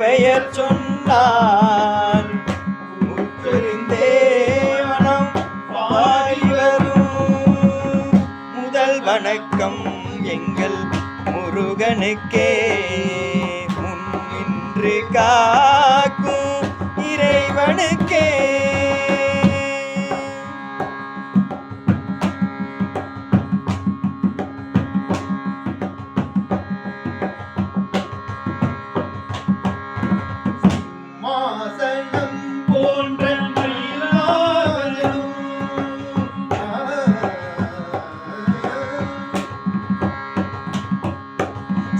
பெயர் சொன்னான் உற்றிருந்தே மனம் பாடி வரும் முதல் வணக்கம் எங்கள் முருகனுக்கே முன் நின்று காக்கும் இறைவனுக்கே.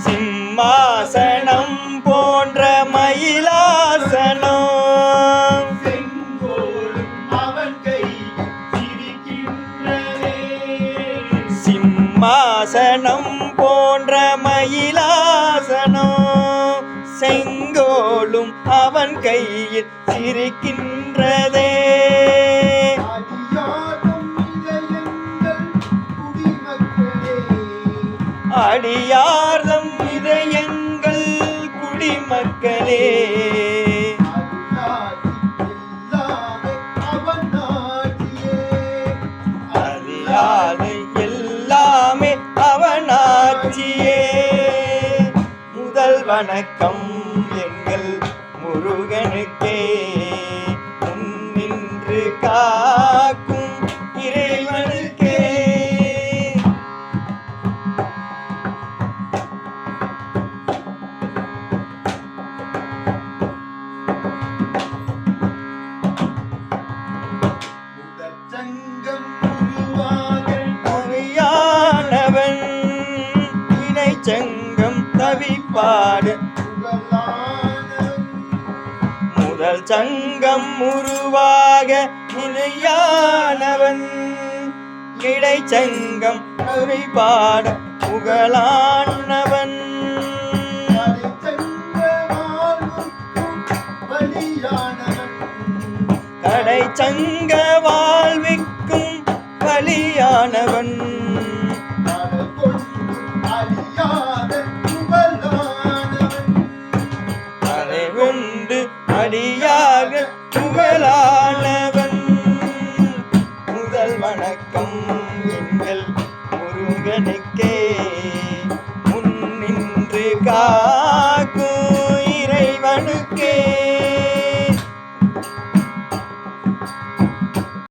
சிம்மாசனம் போன்ற மயிலாசனம் அவன் கை சிரிக்கின்றதே. சிம்மாசனம் போன்ற மயிலாசனம் செங்கோலும் அவன் கையில் சிரிக்கின்றதே. அடியார்தம் இதயங்கள் குடிமக்களே அரியாதை எல்லாமே அவனாட்சியே. முதல் வணக்கம் எங்கள் முருகனுக்கே முன் நின்று காக்கும் இறைவனுக்கே. தவியானவன் இணை சங்கம் தவிப்பாடு முதல் சங்கம் உருவாக இணையானவன் இடை சங்கம் தவிப்பாட புகழானவன் கடை சங்க வாழ்விக்கும் பலியானவன் அதை கொண்டு அடியாக புகழானவன். முதல் வணக்கம் எங்கள் முருகனுக்கே முன் நின்று காக்கும் இறைவனுக்கே.